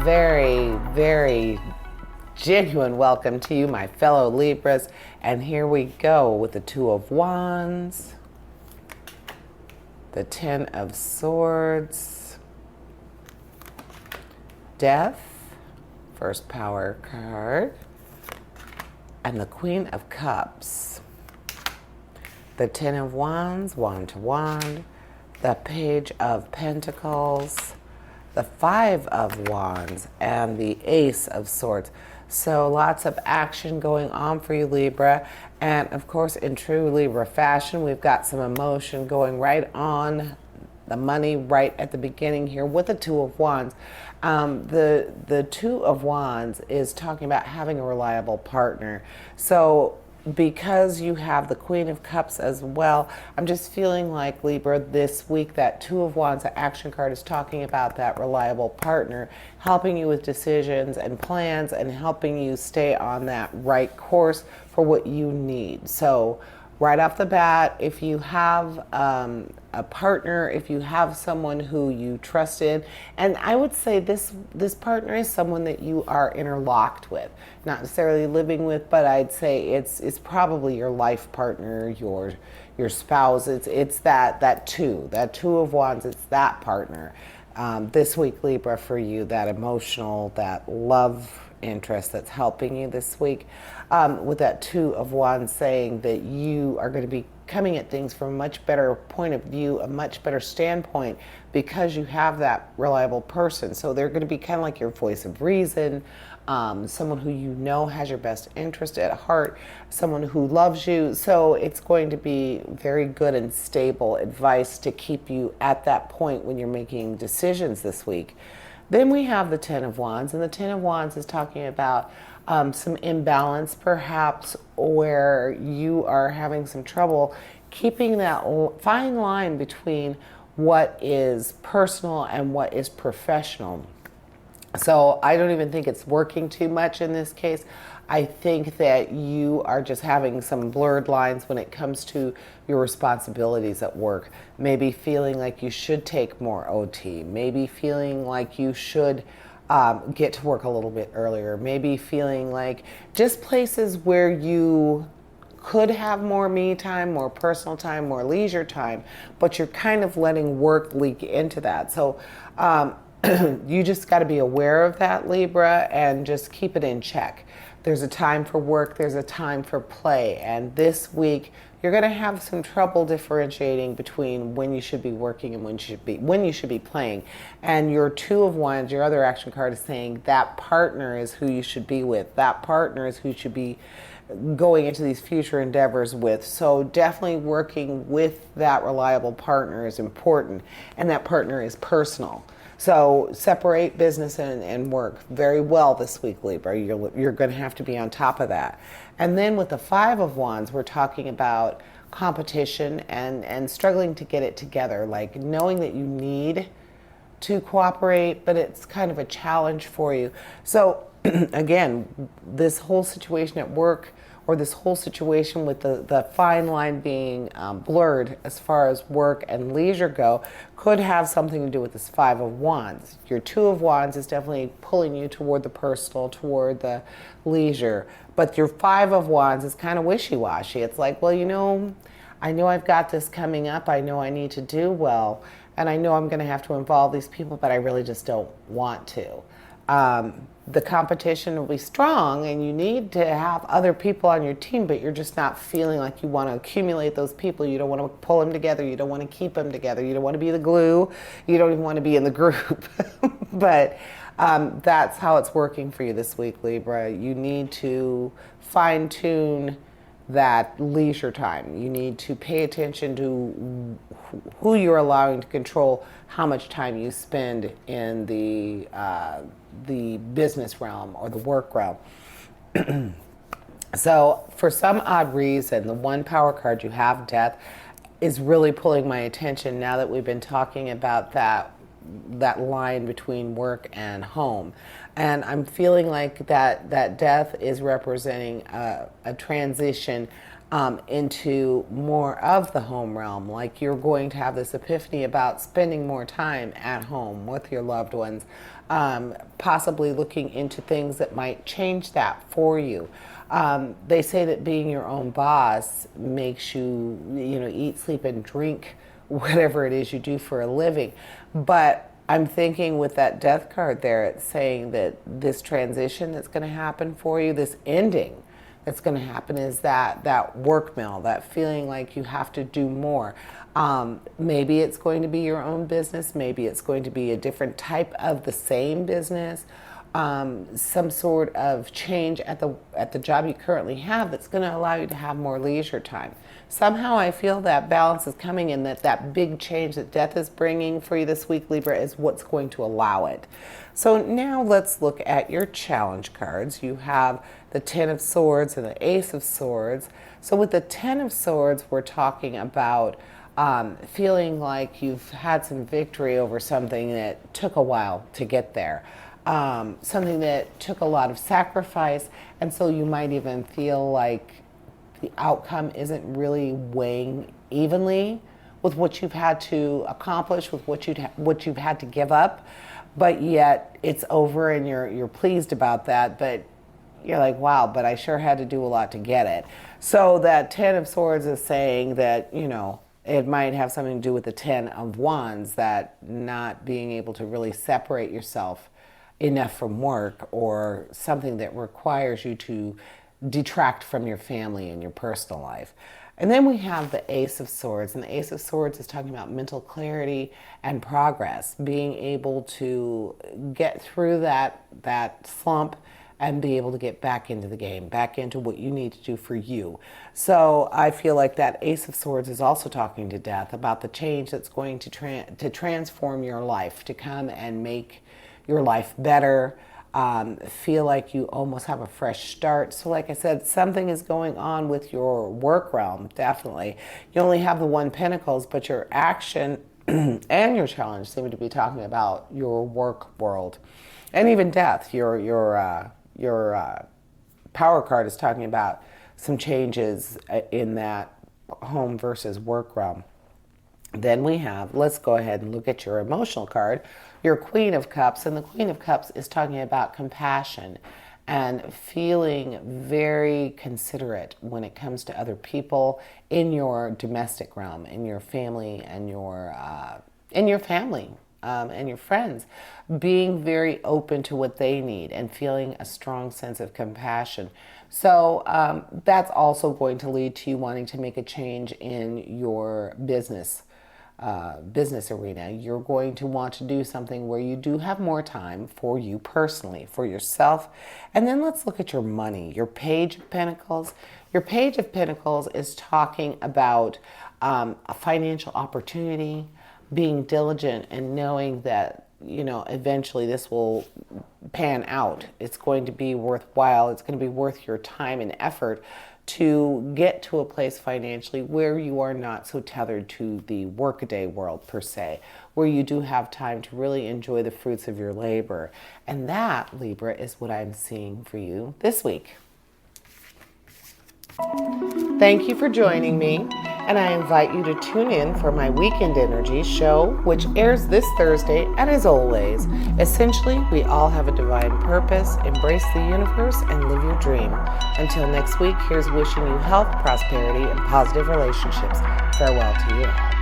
very, very genuine welcome to you, my fellow Libras. And here we go with the Two of Wands, the Ten of Swords, Death, first power card, and the Queen of Cups. The Ten of Wands, wand to wand, the Page of Pentacles, the Five of Wands, and the Ace of Swords. So lots of action going on for you, Libra. And of course, in true Libra fashion, we've got some emotion going right on the money right at the beginning here with the Two of Wands. The Two of Wands is talking about having a reliable partner. So because you have the Queen of Cups as well, I'm just feeling like, Libra, this week that Two of Wands, the action card, is talking about that reliable partner, helping you with decisions and plans and helping you stay on that right course for what you need. So right off the bat, if you have a partner, if you have someone who you trust in, and I would say this partner is someone that you are interlocked with, not necessarily living with, but I'd say it's probably your life partner, your spouse. It's that two of Wands. It's that partner. This week, Libra, for you, that emotional, that love interest that's helping you this week, with that Two of Wands saying that you are going to be coming at things from a much better point of view, a much better standpoint, because you have that reliable person. So they're going to be kind of like your voice of reason, someone who you know has your best interest at heart, someone who loves you. So it's going to be very good and stable advice to keep you at that point when you're making decisions this week. Then we have the Ten of Wands, and the Ten of Wands is talking about some imbalance, perhaps, where you are having some trouble keeping that fine line between what is personal and what is professional. So I don't even think it's working too much in this case. I think that you are just having some blurred lines when it comes to your responsibilities at work. Maybe feeling like you should take more OT. Maybe feeling like you should get to work a little bit earlier. Maybe feeling like just places where you could have more me time, more personal time, more leisure time, but you're kind of letting work leak into that. So you just got to be aware of that, Libra, and just keep it in check. There's a time for work, there's a time for play, and this week you're going to have some trouble differentiating between when you should be working and when you should be playing. And your Two of Wands, your other action card, is saying that partner is who you should be with. That partner is who you should be going into these future endeavors with. So definitely working with that reliable partner is important, and that partner is personal. So separate business and work very well this week, Libra. You're going to have to be on top of that. And then with the Five of Wands, we're talking about competition and struggling to get it together, like knowing that you need to cooperate, but it's kind of a challenge for you. So again, this whole situation at work, or this whole situation with the fine line being blurred as far as work and leisure go, could have something to do with this Five of Wands. Your Two of Wands is definitely pulling you toward the personal, toward the leisure. But your Five of Wands is kind of wishy-washy. It's like, well, I know I've got this coming up. I know I need to do well. And I know I'm going to have to involve these people, but I really just don't want to. The competition will be strong, and you need to have other people on your team, but you're just not feeling like you want to accumulate those people. You don't want to pull them together. You don't want to keep them together. You don't want to be the glue. You don't even want to be in the group. But that's how it's working for you this week, Libra. You need to fine-tune that leisure time. You need to pay attention to who you're allowing to control how much time you spend in the business realm or the work realm. So for some odd reason, the one power card you have, Death, is really pulling my attention now that we've been talking about that line between work and home. And I'm feeling like that Death is representing a transition into more of the home realm. Like you're going to have this epiphany about spending more time at home with your loved ones, possibly looking into things that might change that for you. They say that being your own boss makes you, eat, sleep, and drink whatever it is you do for a living. But I'm thinking with that death card there, it's saying that this transition that's going to happen for you, this ending that's going to happen, is that work mill, that feeling like you have to do more. Maybe it's going to be your own business. Maybe it's going to be a different type of the same business. Some sort of change at the job you currently have that's going to allow you to have more leisure time. Somehow I feel that balance is coming, and that big change that death is bringing for you this week, Libra, is what's going to allow it. So now let's look at your challenge cards. You have the Ten of Swords and the Ace of Swords. So with the Ten of Swords, we're talking about feeling like you've had some victory over something that took a while to get there. Something that took a lot of sacrifice, and so you might even feel like the outcome isn't really weighing evenly with what you've had to accomplish, with what you've had to give up, but yet it's over and you're pleased about that, but you're like, wow, but I sure had to do a lot to get it. So that Ten of Swords is saying that, it might have something to do with the Ten of Wands, that not being able to really separate yourself enough from work, or something that requires you to detract from your family and your personal life. And then we have the Ace of Swords, and the Ace of Swords is talking about mental clarity and progress, being able to get through that slump and be able to get back into the game, back into what you need to do for you. So I feel like that Ace of Swords is also talking to death about the change that's going to transform your life, to come and make your life better, feel like you almost have a fresh start. So like I said, something is going on with your work realm, definitely. You only have the One Pentacles, but your action and your challenge seem to be talking about your work world. And even death, your power card is talking about some changes in that home versus work realm. Then we have, let's go ahead and look at your emotional card, your Queen of Cups. And the Queen of Cups is talking about compassion and feeling very considerate when it comes to other people in your domestic realm, in your family and your family and your friends. Being very open to what they need and feeling a strong sense of compassion. So that's also going to lead to you wanting to make a change in your business arena. You're going to want to do something where you do have more time for you personally, for yourself. And then let's look at your money, your Page of Pentacles. Your Page of Pentacles is talking about a financial opportunity, being diligent and knowing that, eventually this will pan out. It's going to be worthwhile. It's going to be worth your time and effort to get to a place financially where you are not so tethered to the workaday world per se, where you do have time to really enjoy the fruits of your labor. And that, Libra, is what I'm seeing for you this week. Thank you for joining me, and I invite you to tune in for my Weekend Energy show, which airs this Thursday. And as always, essentially, we all have a divine purpose. Embrace the universe and live your dream. Until next week, here's wishing you health, prosperity, and positive relationships. Farewell to you.